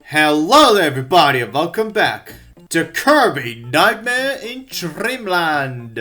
Hello there everybody and welcome back to Kirby Nightmare in Dreamland.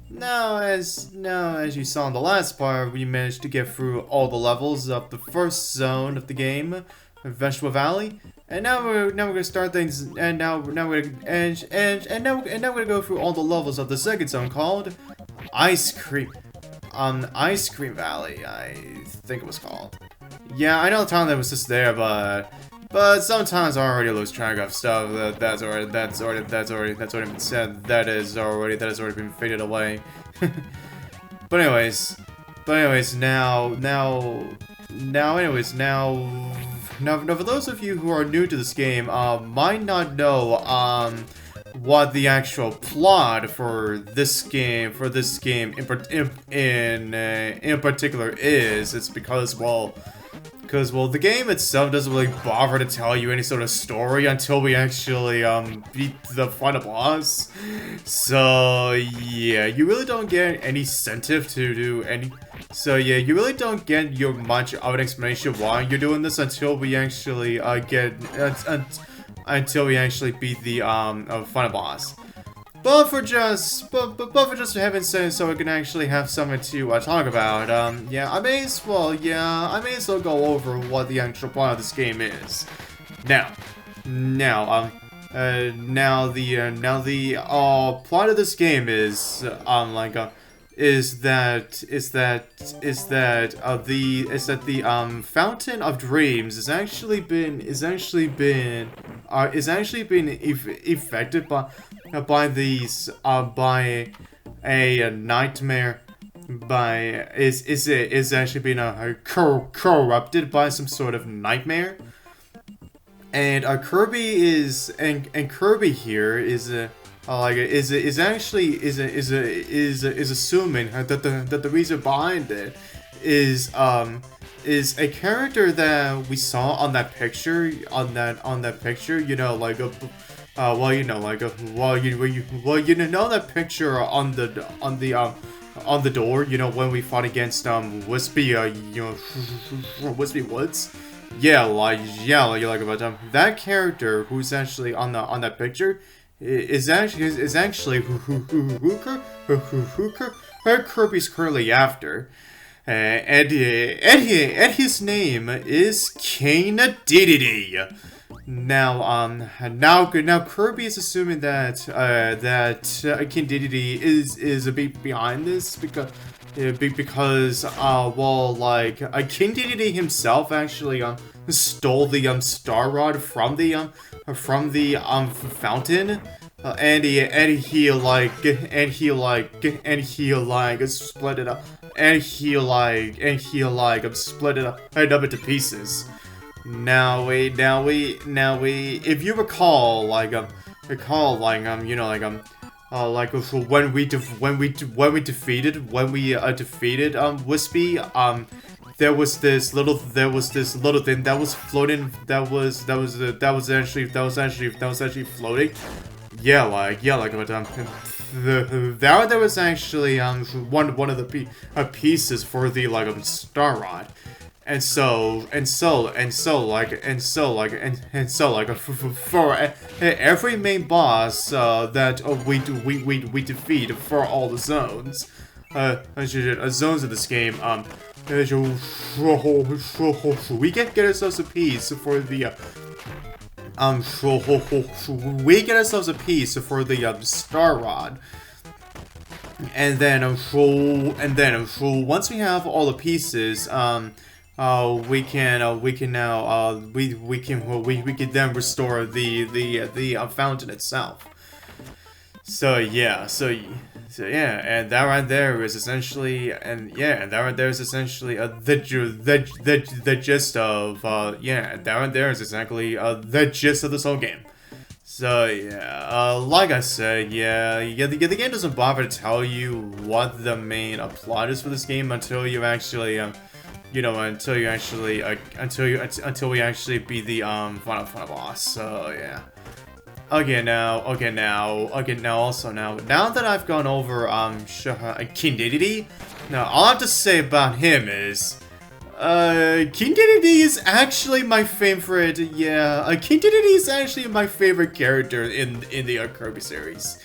Now as you saw in the last part, we managed to get through all the levels of the first zone of the game, Vegetable Valley. And now we're gonna start things and now we're gonna go through all the levels of the second zone called Ice Cream Valley, I think it was called. Yeah, I know the time that was just there, but sometimes I already lose track of stuff that's already been said. That has already been faded away. But anyways, now for those of you who are new to this game, might not know what the actual plot for this game in particular is. It's because the game itself doesn't really bother to tell you any sort of story until we actually beat the final boss. So yeah, you really don't get any incentive to do any. So yeah, you really don't get much of an explanation why you're doing this until we actually until we actually beat the final boss. But for just heaven's sake, so we can actually have something to talk about, yeah, I may as well go over what the actual plot of this game is. Now the plot of this game is the Fountain of Dreams is actually been affected by a nightmare, is actually being corrupted by some sort of nightmare, and Kirby here is assuming that the reason behind it is a character that we saw on that picture, you know, like a you know that picture on the door, you know, when we fought against Wispy Wispy Woods. Yeah, like about that character who's actually on that picture is actually who Kirby's currently after, and his name is King Dedede. Now Kirby is assuming that King Dedede is a bit behind this because King Dedede himself actually stole the Star Rod from the fountain, and he split it up, and he split it up into pieces. Now we, if you recall, when we defeated Wispy, there was this little thing that was floating, that was actually floating. There was actually one of the pieces for the Star Rod. And so for every main boss that we defeat for all the zones, zones of this game, we get ourselves a piece for the Star Rod. And then once we have all the pieces, we can then restore the fountain itself. So yeah, and that right there is essentially, the gist of the gist of this whole game. So yeah, like I said, the game doesn't bother to tell you what the main plot is for this game until you actually until we actually beat the final boss. So yeah. Now that I've gone over King Dedede, now all I have to say about him is King Dedede is actually my favorite, yeah, King Dedede is actually my favorite character in the Kirby series.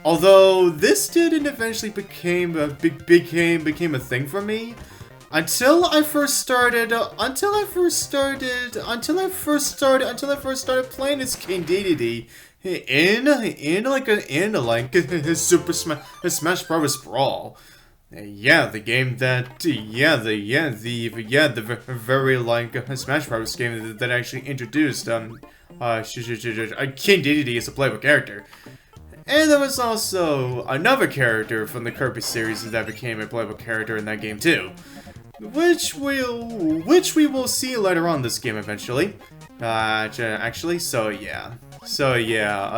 Although this didn't eventually became a thing for me until I first started playing as King Dedede in Super Smash Bros. Brawl. Yeah, the game that the very Smash Bros. Game that actually introduced King Dedede as a playable character. And there was also another character from the Kirby series that became a playable character in that game too, which we will see later on this game eventually. Actually, so yeah,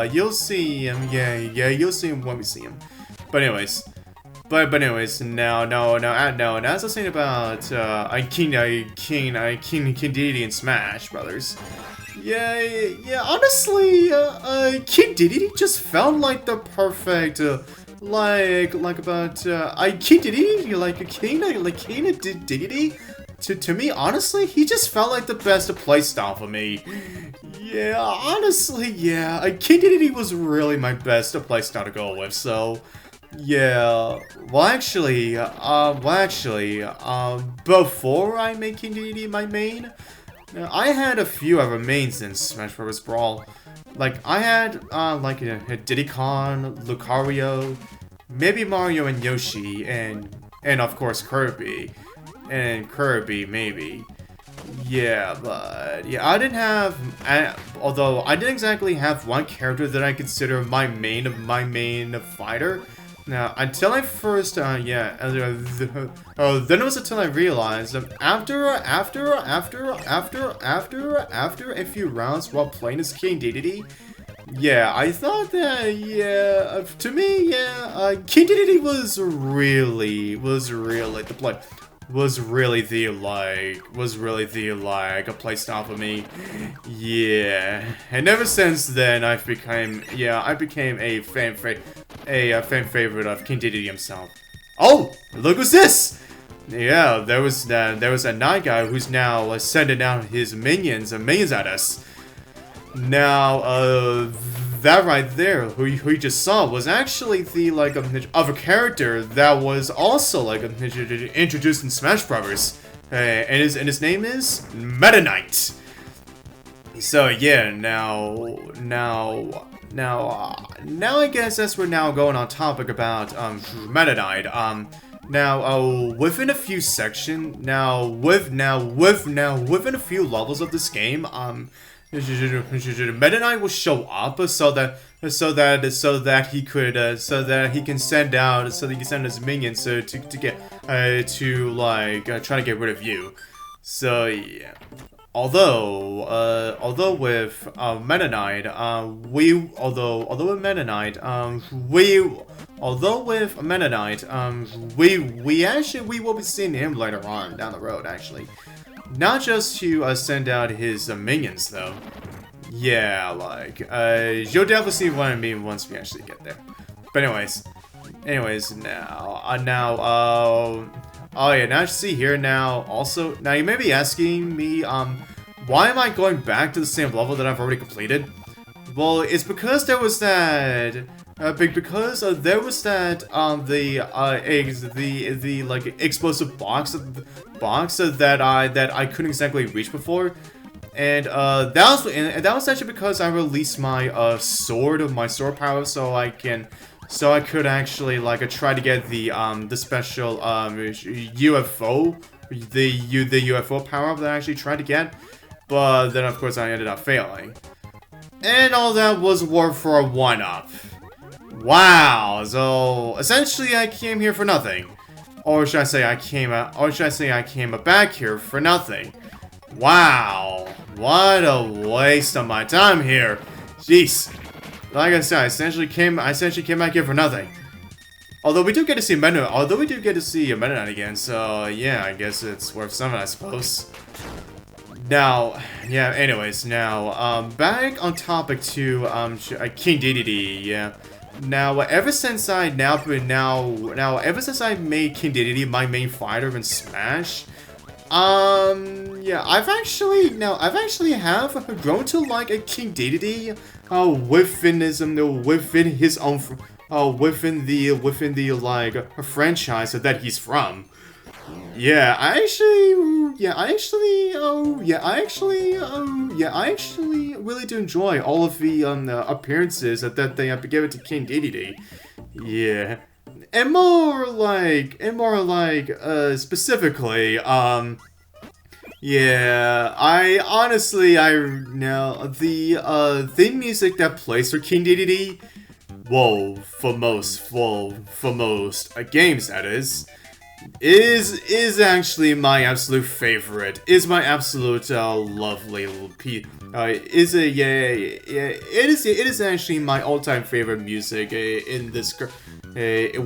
you'll see him. Yeah, you'll see him when we see him. But anyways. But anyways, now as I was saying about King Dedede and Smash Brothers. Yeah, honestly, King Dedede just felt like the perfect, King Dedede, King Dedede. To me, honestly, he just felt like the best playstyle for me. Yeah, honestly, yeah, King Dedede was really my best playstyle to go with, so. Yeah, before I made King Dedede my main, I had a few other mains in Smash Bros. Brawl. Like, I had, Diddy Kong, Lucario, maybe Mario and Yoshi, and of course Kirby. And Kirby, maybe. Yeah, but, yeah, I didn't have, although I didn't exactly have one character that I consider my main fighter. Now, until I first, then it was until I realized after a few rounds while playing as King Dedede, yeah, I thought that, yeah, to me, yeah, King Dedede was really the play. Was really the a playstyle for me. Yeah. And ever since then I became a fan favorite of King Dedede himself. Oh, look who's this! Yeah, there was that night guy who's now sending out his minions at us. Now, that right there, who you just saw, was actually the other character that was also introduced in Smash Bros. And his name is Meta Knight. So yeah, now I guess as we're now going on topic about Meta Knight. Within a few sections, within a few levels of this game, Meta Knight will show up so that he can send his minions to try to get rid of you. So yeah. Although with Meta Knight, we will be seeing him later on down the road actually. Not just to send out his minions, though. Yeah, you'll definitely see what I mean once we actually get there. But anyways, now see here now. Also, now you may be asking me, why am I going back to the same level that I've already completed? Well, it's because there was that. Explosive box that I couldn't exactly reach before, and that was actually because I released my sword power, so I could actually try to get the special UFO, the UFO power up that I actually tried to get, but then of course I ended up failing, and all that was worth for a 1-up. Wow, so essentially I came here for nothing. Or should I say I came back here for nothing. Wow, what a waste of my time here. Jeez. Like I said, I essentially came back here for nothing. Although we do get to see Meta Knight again, so yeah, I guess it's worth something, I suppose. Now, yeah, anyways, now, back on topic to, King Dedede, yeah. Now, ever since I made King Dedede my main fighter in Smash, Yeah, I've actually have grown to like a King Dedede, within his own, within the like franchise that he's from. Yeah, I actually really do enjoy all of the appearances that they have given to King Dedede. Yeah. And more like, specifically, yeah, the theme music that plays for King Dedede, for most games that is actually my absolute favorite. Is my absolute lovely little piece. It is actually my all-time favorite music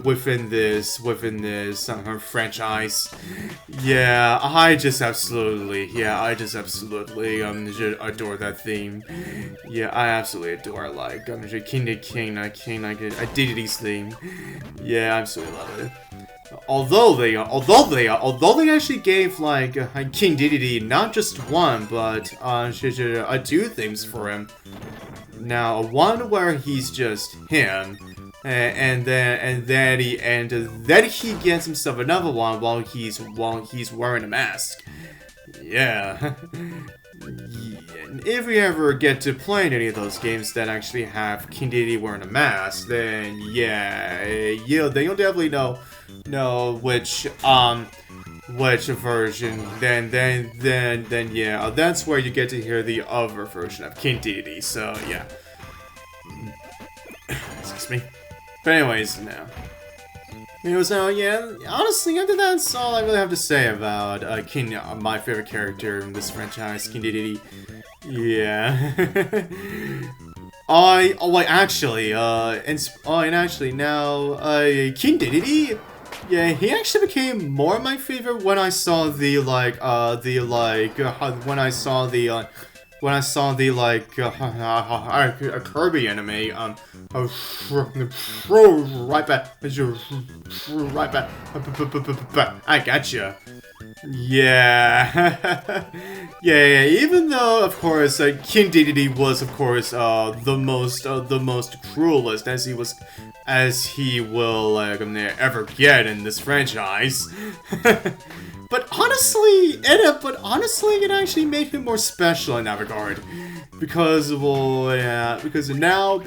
within this franchise. Yeah, I just absolutely adore that theme. Yeah, I absolutely adore King Dedede's theme. Yeah, I absolutely love it. Although they actually gave like King Dedede not just one but two themes for him. Now one where he's just him, and then he gets himself another one while he's wearing a mask. Yeah. If we ever get to play any of those games that actually have King Dedede wearing a mask, then yeah, then you'll definitely know which version. Then yeah, that's where you get to hear the other version of King Dedede. So yeah. Excuse me. But anyways, now. So yeah, honestly, after that, that's all I really have to say about my favorite character in this franchise, King Dedede. Yeah. Actually now, King Dedede, yeah, he actually became more my favorite when I saw the Kirby anime, right back, I gotcha. Yeah. Yeah, even though, of course, King Dedede was, of course, the most cruelest as he will ever get in this franchise. But honestly, it actually made him more special in that regard, because now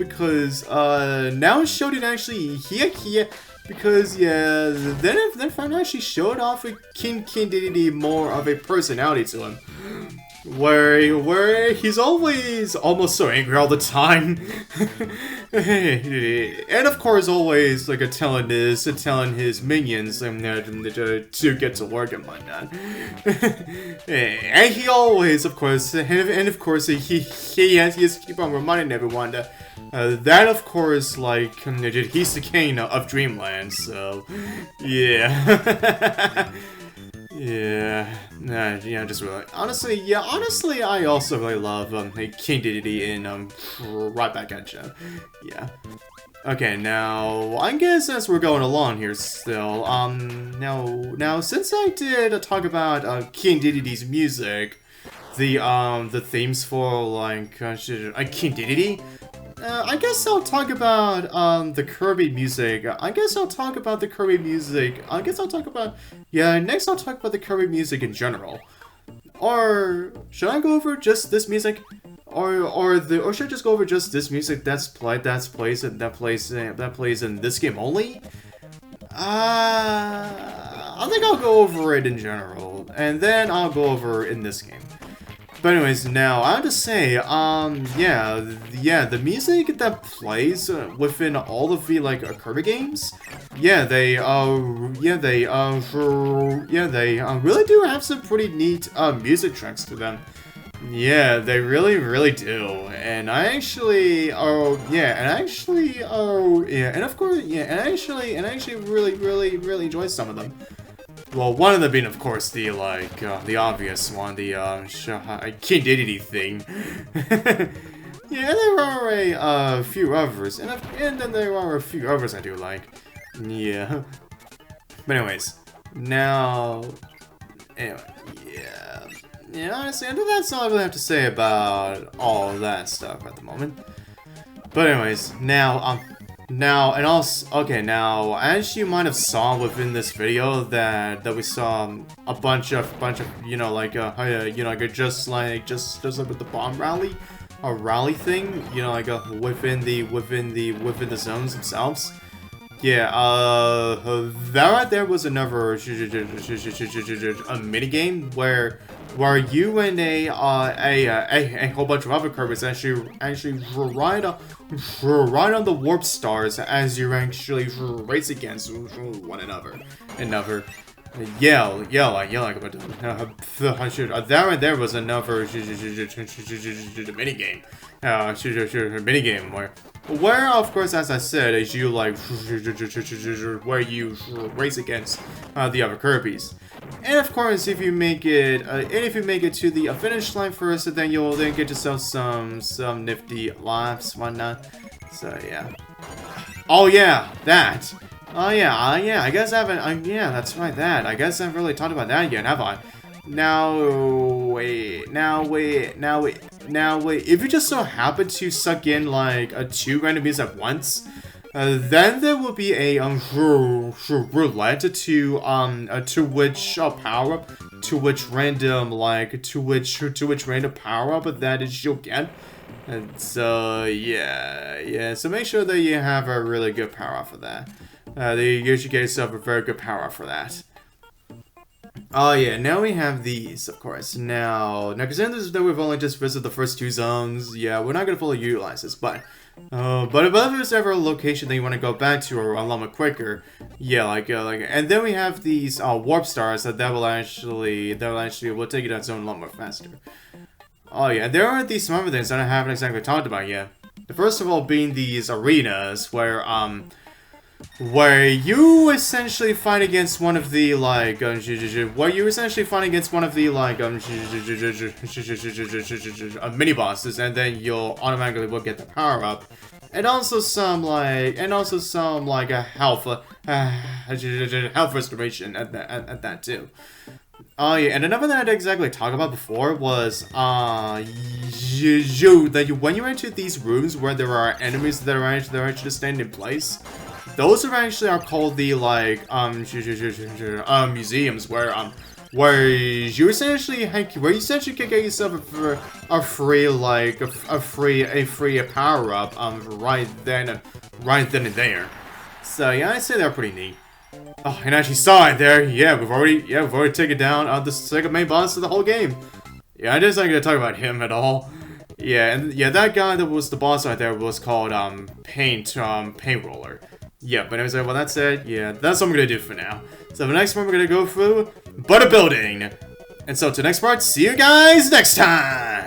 Shonen actually then finally actually showed off King Dedede more of a personality to him. Where he's always almost so angry all the time, and of course always telling his minions to get to work and whatnot. And he always, of course, he has to keep on reminding everyone that of course he's the king of Dreamland. So yeah. Yeah, just really, honestly, I also really love King Dedede in Right Back at Ya. Yeah. Okay, now I guess as we're going along here still, now since I did talk about King Dedede's music, the themes for King Dedede, I guess I'll talk about the Kirby music. Next I'll talk about the Kirby music in general. Or should I go over just this music? Or should I just go over just this music that plays in this game only? I think I'll go over it in general, and then I'll go over in this game. But anyways, now I have to say, the music that plays within all of the Kirby games, they really do have some pretty neat music tracks to them. Yeah, they really do, and I actually really enjoy some of them. Well, one of them being, of course, the obvious one, the King Dedede thing. Yeah, there are a few others, and then there are a few others I do like. Yeah. But anyways, now anyway, yeah. Yeah, honestly, I think that's all I really have to say about all that stuff at the moment. But anyways, now, and also, okay, now, as you might have saw within this video that we saw a bunch of, you know, like, you know, like, just like with the bomb rally, a rally thing, you know, like, within the zones themselves. Yeah, that right there was another a mini game where you and a whole bunch of other Kirby's actually ride on the warp stars as you actually race against one another. Yell like about that right there was another mini game. Mini game where of course, as I said, is you like where you race against the other Kirby's. And of course, if you make it to the finish line first, then you'll get yourself some nifty lives, whatnot. So yeah. Oh yeah, that. Oh yeah, I guess I haven't. Yeah, that's right. That. I guess I haven't really talked about that yet, have I? Now wait. If you just so happen to suck in like 2 random beats at once, then there will be a roulette to which power up, to which random power up that is you'll get. And so yeah. So make sure that you have a really good power up for that. You should get yourself a very good power up for that. Oh yeah, now we have these, of course. Now considering that we've only just visited the first 2 zones, yeah, we're not gonna fully utilize this, but if there's ever a location that you want to go back to or a lot more quicker, yeah, and then we have these warp stars that will actually will take you that zone a lot more faster. Oh yeah, there are these some other things that I haven't exactly talked about yet. The first of all being these arenas where you essentially fight against one of the mini bosses, and then you'll automatically will get the power up, and also some a health restoration at that too. Oh yeah, and another thing I didn't exactly talk about before was when you enter these rooms where there are enemies that are actually just standing in place. Those are called the museums where you essentially can get yourself a free power up right then and there. So yeah, I'd say they're pretty neat. Oh, and as you saw it there, yeah, we've already taken down the second main boss of the whole game. Yeah, I just not gonna talk about him at all. Yeah, and yeah, that guy that was the boss right there was called Paint Roller. Yeah, but anyways, well, that said, yeah, that's what I'm gonna do for now. So the next one we're gonna go through Butter Building. And so to the next part, see you guys next time!